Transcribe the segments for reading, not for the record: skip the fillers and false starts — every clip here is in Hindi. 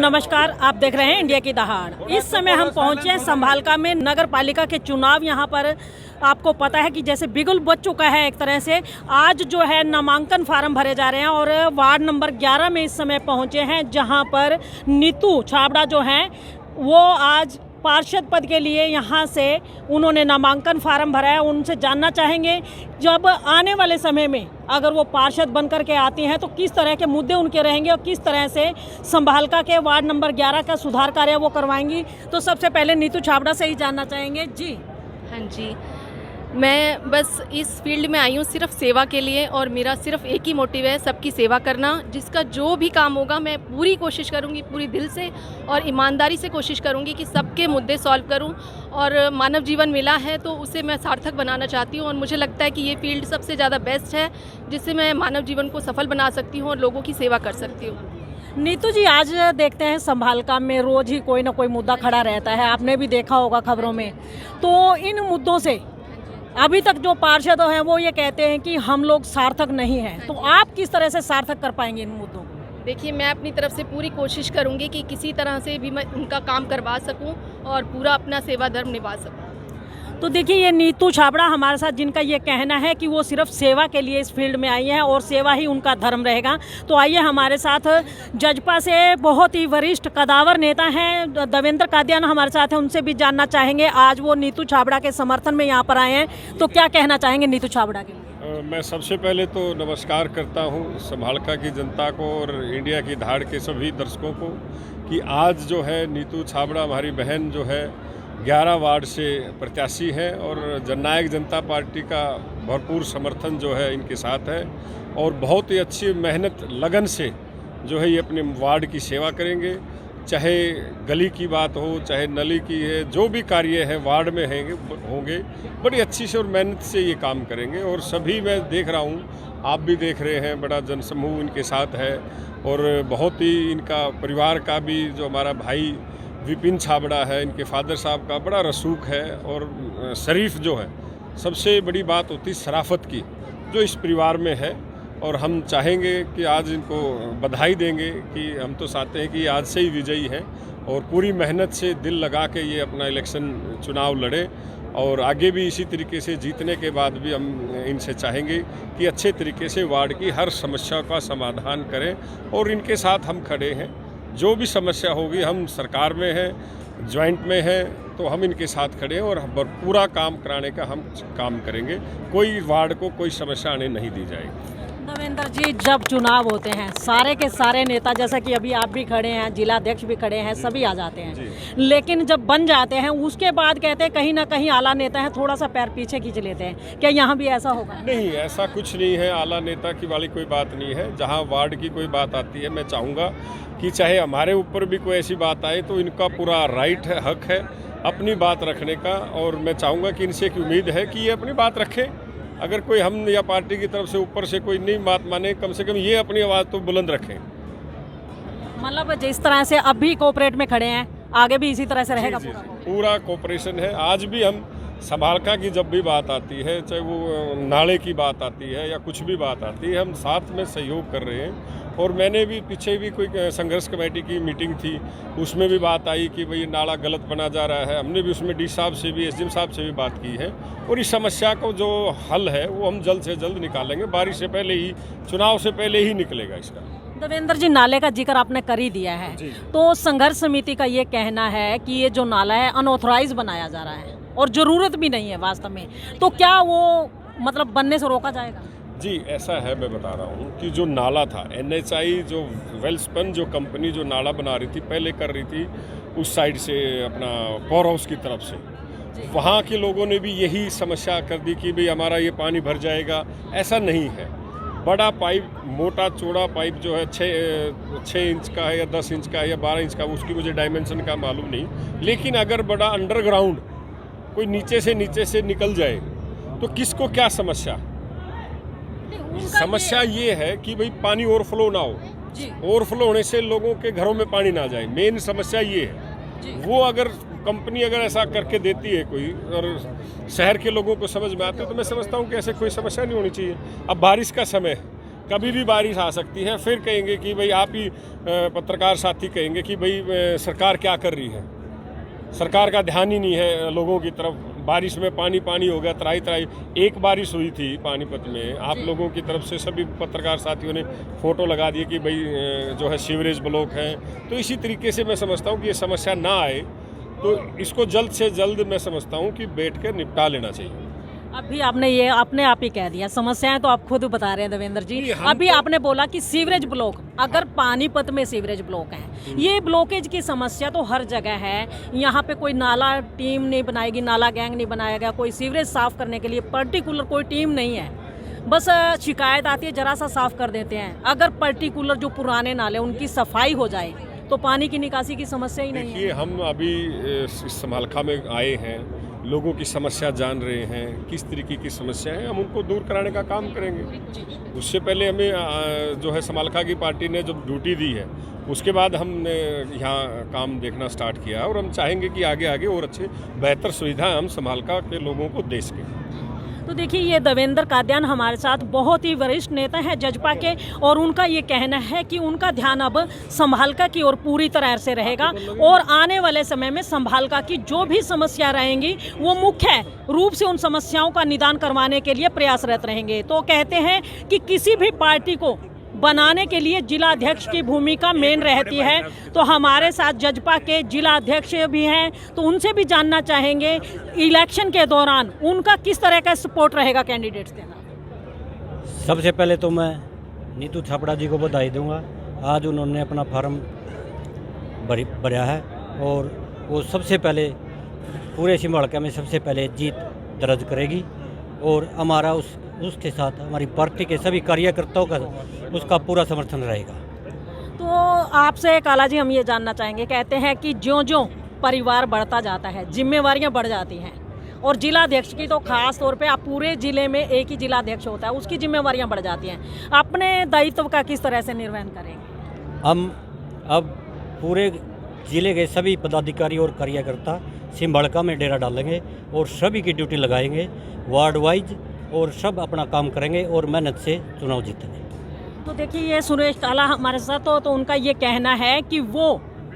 नमस्कार, आप देख रहे हैं इंडिया की दहाड़। इस समय हम पहुंचे हैं संभालका में। नगर पालिका के चुनाव यहां पर आपको पता है कि जैसे बिगुल बज चुका है एक तरह से। आज जो है नामांकन फार्म भरे जा रहे हैं और वार्ड नंबर 11 में इस समय पहुंचे हैं, जहां पर नीतू छाबड़ा जो हैं वो आज पार्षद पद के लिए यहाँ से उन्होंने नामांकन फार्म भरा है। उनसे जानना चाहेंगे जब आने वाले समय में अगर वो पार्षद बनकर के आती हैं तो किस तरह के मुद्दे उनके रहेंगे और किस तरह से संभालका के वार्ड नंबर 11 का सुधार कार्य वो करवाएंगी। तो सबसे पहले नीतू छाबड़ा से ही जानना चाहेंगे। जी हाँ जी, मैं बस इस फील्ड में आई हूँ सिर्फ सेवा के लिए और मेरा सिर्फ एक ही मोटिव है, सबकी सेवा करना। जिसका जो भी काम होगा मैं पूरी कोशिश करूँगी, पूरी दिल से और ईमानदारी से कोशिश करूँगी कि सबके मुद्दे सॉल्व करूँ। और मानव जीवन मिला है तो उसे मैं सार्थक बनाना चाहती हूँ और मुझे लगता है कि ये फील्ड सबसे ज़्यादा बेस्ट है जिससे मैं मानव जीवन को सफल बना सकती हूँ और लोगों की सेवा कर सकती हूँ। नीतू जी, आज देखते हैं संभालका में रोज ही कोई ना कोई मुद्दा खड़ा रहता है, आपने भी देखा होगा खबरों में। तो इन मुद्दों से अभी तक जो पार्षद हैं वो ये कहते हैं कि हम लोग सार्थक नहीं हैं, तो आप किस तरह से सार्थक कर पाएंगे इन मुद्दों को? देखिए, मैं अपनी तरफ से पूरी कोशिश करूंगी कि किसी तरह से भी मैं उनका काम करवा सकूं और पूरा अपना सेवा धर्म निभा सकूं। तो देखिए, ये नीतू छाबड़ा हमारे साथ, जिनका ये कहना है कि वो सिर्फ सेवा के लिए इस फील्ड में आई हैं और सेवा ही उनका धर्म रहेगा। तो आइए हमारे साथ जजपा से बहुत ही वरिष्ठ कदावर नेता हैं देवेंद्र कादियान हमारे साथ हैं, उनसे भी जानना चाहेंगे। आज वो नीतू छाबड़ा के समर्थन में यहाँ पर आए हैं, तो क्या कहना चाहेंगे नीतू छाबड़ा के लिए? मैं सबसे पहले तो नमस्कार करता हूँ संभालका की जनता को और इंडिया की दहाड़ के सभी दर्शकों को कि आज जो है नीतू छाबड़ा हमारी बहन जो है 11 वार्ड से प्रत्याशी है और जननायक जनता पार्टी का भरपूर समर्थन जो है इनके साथ है और बहुत ही अच्छी मेहनत लगन से जो है ये अपने वार्ड की सेवा करेंगे। चाहे गली की बात हो, चाहे नली की है, जो भी कार्य है वार्ड में होंगे बड़ी अच्छी से और मेहनत से ये काम करेंगे। और सभी मैं देख रहा हूँ, आप भी देख रहे हैं, बड़ा जनसमूह इनके साथ है और बहुत ही इनका परिवार का भी जो हमारा भाई विपिन छाबड़ा है, इनके फादर साहब का बड़ा रसूख है और शरीफ जो है। सबसे बड़ी बात होती शराफत की जो इस परिवार में है और हम चाहेंगे कि आज इनको बधाई देंगे कि हम तो चाहते हैं कि आज से ही विजयी हैं और पूरी मेहनत से दिल लगा के ये अपना इलेक्शन चुनाव लड़े और आगे भी इसी तरीके से जीतने के बाद भी हम इनसे चाहेंगे कि अच्छे तरीके से वार्ड की हर समस्या का समाधान करें और इनके साथ हम खड़े हैं। जो भी समस्या होगी, हम सरकार में हैं, ज्वाइंट में हैं, तो हम इनके साथ खड़े हैं और पूरा काम कराने का हम काम करेंगे। कोई वार्ड को कोई समस्या आने नहीं दी जाएगी। देवेंद्र जी, जब चुनाव होते हैं सारे के सारे नेता, जैसा कि अभी आप भी खड़े हैं, जिला अध्यक्ष भी खड़े हैं, सभी आ जाते हैं, लेकिन जब बन जाते हैं उसके बाद कहते हैं कहीं ना कहीं आला नेता है थोड़ा सा पैर पीछे खींच लेते हैं। क्या यहाँ भी ऐसा होगा? नहीं, ऐसा कुछ नहीं है। आला नेता की वाली कोई बात नहीं है। जहाँ वार्ड की कोई बात आती है, मैं चाहूँगा कि चाहे हमारे ऊपर भी कोई ऐसी बात आए तो इनका पूरा राइट है, हक है अपनी बात रखने का। और मैं चाहूँगा कि इनसे एक उम्मीद है कि ये अपनी बात रखें। अगर कोई हम या पार्टी की तरफ से ऊपर से कोई नहीं बात माने, कम से कम ये अपनी आवाज़ तो बुलंद रखें। मतलब जिस तरह से अब भी कोऑपरेट में खड़े हैं, आगे भी इसी तरह से रहेगा? पूरा कोऑपरेशन है। आज भी हम संभालका की जब भी बात आती है, चाहे वो नाले की बात आती है या कुछ भी बात आती है, हम साथ में सहयोग कर रहे हैं। और मैंने भी पीछे भी कोई संघर्ष कमेटी की मीटिंग थी, उसमें भी बात आई कि भाई नाला गलत बना जा रहा है। हमने भी उसमें डी साहब से भी, एसडीएम साहब से भी बात की है और इस समस्या को जो हल है वो हम जल्द से जल्द निकालेंगे। बारिश से पहले ही, चुनाव से पहले ही निकलेगा इसका। देवेंद्र जी, नाले का जिक्र आपने कर ही दिया है, तो संघर्ष समिति का ये कहना है कि ये जो नाला है अनऑथराइज बनाया जा रहा है और ज़रूरत भी नहीं है वास्तव में, तो क्या वो मतलब बनने से रोका जाएगा? जी, ऐसा है, मैं बता रहा हूँ कि जो नाला था, NHI जो वेलस्पन जो कंपनी जो नाला बना रही थी, पहले कर रही थी उस साइड से अपना पावर हाउस की तरफ से, वहाँ के लोगों ने भी यही समस्या कर दी कि भाई हमारा ये पानी भर जाएगा। ऐसा नहीं है। बड़ा पाइप, मोटा चौड़ा पाइप जो है 6 इंच का है या 10 इंच का है या 12 इंच का, उसकी मुझे डायमेंशन का मालूम नहीं, लेकिन अगर बड़ा अंडरग्राउंड कोई नीचे से निकल जाए तो किसको क्या समस्या? समस्या ये है कि भाई पानी ओवरफ्लो ना हो, ओवरफ्लो होने से लोगों के घरों में पानी ना जाए। मेन समस्या ये है। वो अगर कंपनी अगर ऐसा करके देती है कोई और शहर के लोगों को समझ में आते तो मैं समझता हूँ कि ऐसे कोई समस्या नहीं होनी चाहिए। अब बारिश का समय है कभी भी बारिश आ सकती है। फिर कहेंगे कि भाई आप ही पत्रकार साथी कहेंगे कि भाई सरकार क्या कर रही है, सरकार का ध्यान ही नहीं है लोगों की तरफ। बारिश में पानी हो गया, तराई एक बारिश हुई थी पानीपत में, आप लोगों की तरफ से सभी पत्रकार साथियों ने फोटो लगा दिए कि भाई जो है सीवरेज ब्लॉक है। तो इसी तरीके से मैं समझता हूँ कि ये समस्या ना आए तो इसको जल्द से जल्द मैं समझता हूँ कि बैठ कर निपटा लेना चाहिए। अभी आपने ये अपने आप ही कह दिया, समस्याएं तो आप खुद बता रहे हैं देवेंद्र जी। अभी आपने बोला कि सीवरेज ब्लॉक, अगर पानीपत में सीवरेज ब्लॉक है, ये ब्लॉकेज की समस्या तो हर जगह है। यहाँ पे कोई नाला टीम नहीं बनाएगी, नाला गैंग नहीं बनाएगा, कोई सीवरेज साफ करने के लिए पर्टिकुलर कोई टीम नहीं है। बस शिकायत आती है, जरा सा साफ कर देते हैं। अगर पर्टिकुलर जो पुराने नाले उनकी सफाई हो जाए तो पानी की निकासी की समस्या ही नहीं है। देखिए, हम अभी इस समालखा में आए हैं, लोगों की समस्या जान रहे हैं, किस तरीके की समस्या है, हम उनको दूर कराने का काम करेंगे। उससे पहले हमें जो है समालखा की पार्टी ने जो ड्यूटी दी है, उसके बाद हमने यहाँ काम देखना स्टार्ट किया और हम चाहेंगे कि आगे आगे और अच्छे बेहतर सुविधाएं हम समालखा के लोगों को दे सकें। तो देखिए, ये देवेंद्र कादियान हमारे साथ बहुत ही वरिष्ठ नेता हैं जजपा के, और उनका ये कहना है कि उनका ध्यान अब संभालका की ओर पूरी तरह से रहेगा और आने वाले समय में संभालका की जो भी समस्या रहेंगी वो मुख्य रूप से उन समस्याओं का निदान करवाने के लिए प्रयासरत रहेंगे। तो कहते हैं कि किसी भी पार्टी को बनाने के लिए जिलाध्यक्ष की भूमिका मेन रहती है। तो हमारे साथ जजपा के जिलाध्यक्ष भी हैं, तो उनसे भी जानना चाहेंगे इलेक्शन के दौरान उनका किस तरह का सपोर्ट रहेगा कैंडिडेट्स देना। सबसे पहले तो मैं नीतू छाबड़ा जी को बधाई दूंगा, आज उन्होंने अपना फार्म भरा है और वो सबसे पहले पूरे सिंभालका में सबसे पहले जीत दर्ज करेगी और हमारा उसके साथ हमारी पार्टी के सभी कार्यकर्ताओं का उसका पूरा समर्थन रहेगा। तो आपसे काला जी हम ये जानना चाहेंगे, कहते हैं कि ज्यों-ज्यों परिवार बढ़ता जाता है जिम्मेवारियां बढ़ जाती हैं, और जिलाध्यक्ष की तो खास तौर पे आप पूरे जिले में एक ही जिलाध्यक्ष होता है, उसकी जिम्मेवारियां बढ़ जाती हैं। अपने दायित्व का किस तरह से निर्वहन करेंगे? हम अब पूरे जिले के सभी पदाधिकारी और कार्यकर्ता सिंभालका में डेरा डालेंगे और सभी की ड्यूटी लगाएंगे वार्ड वाइज, और सब अपना काम करेंगे और मेहनत से चुनाव जीतेंगे। तो देखिए, ये सुरेश काला हमारे साथ तो उनका ये कहना है कि वो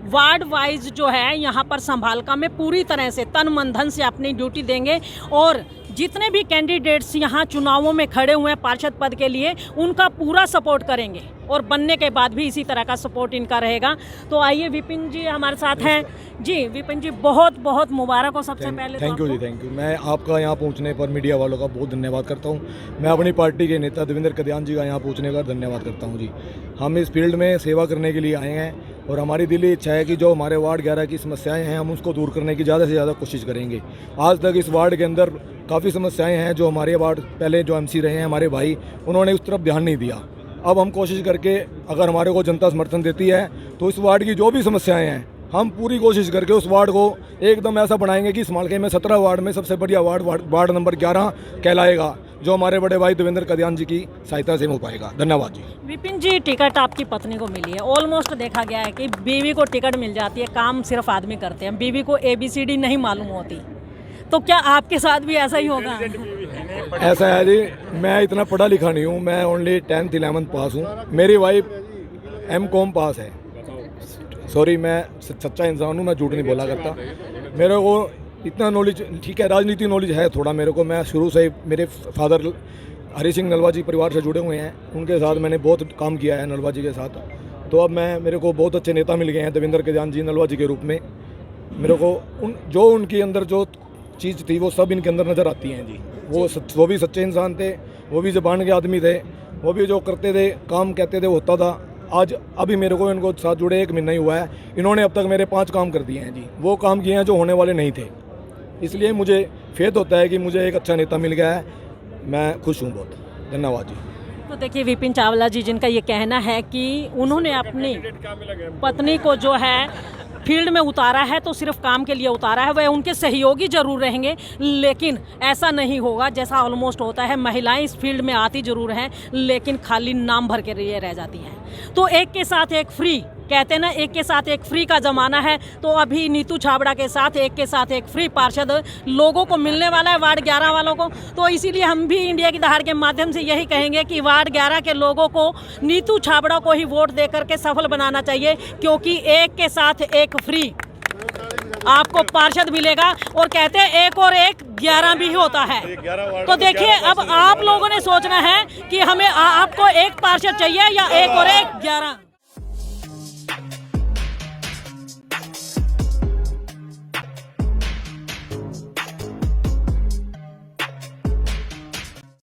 वार्ड वाइज जो है यहाँ पर संभालका में पूरी तरह से तन मन धन से अपनी ड्यूटी देंगे और जितने भी कैंडिडेट्स यहाँ चुनावों में खड़े हुए हैं पार्षद पद के लिए, उनका पूरा सपोर्ट करेंगे और बनने के बाद भी इसी तरह का सपोर्ट इनका रहेगा। तो आइए, विपिन जी हमारे साथ हैं। जी विपिन जी, बहुत बहुत मुबारक हो सबसे पहले। Thank you ji, thank you. मैं आपका यहाँ पहुँचने पर मीडिया वालों का बहुत धन्यवाद करता हूँ। मैं अपनी पार्टी के नेता देवेंद्र कादियान जी का यहाँ पहुँचने का धन्यवाद करता हूँ जी। हम इस फील्ड में सेवा करने के लिए आए हैं और हमारी दिली इच्छा है कि जो हमारे वार्ड 11 की समस्याएं हैं हम उसको दूर करने की ज़्यादा से ज़्यादा कोशिश करेंगे। आज तक इस वार्ड के अंदर काफ़ी समस्याएं हैं, जो हमारे वार्ड पहले जो एमसी रहे हैं हमारे भाई, उन्होंने उस तरफ ध्यान नहीं दिया। अब हम कोशिश करके, अगर हमारे को जनता समर्थन देती है तो इस वार्ड की जो भी समस्याएं हैं हम पूरी कोशिश करके उस वार्ड को एकदम ऐसा बनाएंगे कि समालखा में 17 वार्ड में सबसे बढ़िया वार्ड नंबर 11 कहलाएगा, जो हमारे बड़े भाई देवेंद्र कादियान जी की सहायता से हो पाएगा। धन्यवाद जी। विपिन जी, टिकट आपकी पत्नी को मिली है। ऑलमोस्ट देखा गया है कि बीवी को टिकट मिल जाती है, काम सिर्फ आदमी करते हैं, बीवी को ABCD नहीं मालूम होती। तो क्या आपके साथ भी ऐसा ही होगा? ऐसा है जी, मैं इतना पढ़ा लिखा नहीं हूँ, मैं ओनली 10th 11th पास हूँ। मेरी वाइफ M.Com पास है। सॉरी, मैं सच्चा इंसान हूँ, मैं झूठ नहीं बोला करता। मेरे को इतना नॉलेज, ठीक है, राजनीति नॉलेज है थोड़ा मेरे को। मैं शुरू से, मेरे फादर हरी सिंह नलवा जी परिवार से जुड़े हुए हैं, उनके साथ मैंने बहुत काम किया है नलवा जी के साथ। तो अब मेरे को बहुत अच्छे नेता मिल गए हैं देवेंद्र कादियान जी नलवा जी के रूप में। मेरे को जो उनके अंदर जो चीज़ थी वो सब इनके अंदर नज़र आती हैं जी। वो भी सच्चे इंसान थे, वो भी ज़बान के आदमी थे, वो भी जो करते थे, काम कहते थे, वो होता था। आज अभी मेरे को इनको साथ जुड़े 1 महीना ही हुआ है, इन्होंने अब तक मेरे 5 काम कर दिए हैं जी। वो काम किए हैं जो होने वाले नहीं थे, इसलिए मुझे फेथ होता है कि मुझे एक अच्छा नेता मिल गया है। मैं खुश हूँ बहुत। धन्यवाद जी। तो देखिए, विपिन चावला जी, जिनका ये कहना है कि उन्होंने अपनी पत्नी को जो है फील्ड में उतारा है तो सिर्फ काम के लिए उतारा है, वह उनके सहयोगी जरूर रहेंगे, लेकिन ऐसा नहीं होगा जैसा ऑलमोस्ट होता है। महिलाएं इस फील्ड में आती जरूर हैं, लेकिन खाली नाम भर के लिए रह जाती हैं। तो एक के साथ एक फ्री कहते हैं ना एक के साथ एक फ्री का ज़माना है, तो अभी नीतू छाबड़ा के साथ एक फ्री पार्षद लोगों को मिलने वाला है, वार्ड 11 वालों को। तो इसीलिए हम भी इंडिया की दहाड़ के माध्यम से यही कहेंगे कि वार्ड 11 के लोगों को नीतू छाबड़ा को ही वोट दे करके सफल बनाना चाहिए, क्योंकि एक के साथ एक फ्री आपको पार्षद मिलेगा। और कहते हैं 1 और 1 11 भी होता है। तो देखिए अब आप लोगों ने सोचना है कि हमें आपको एक पार्षद चाहिए या 1 और 1 11।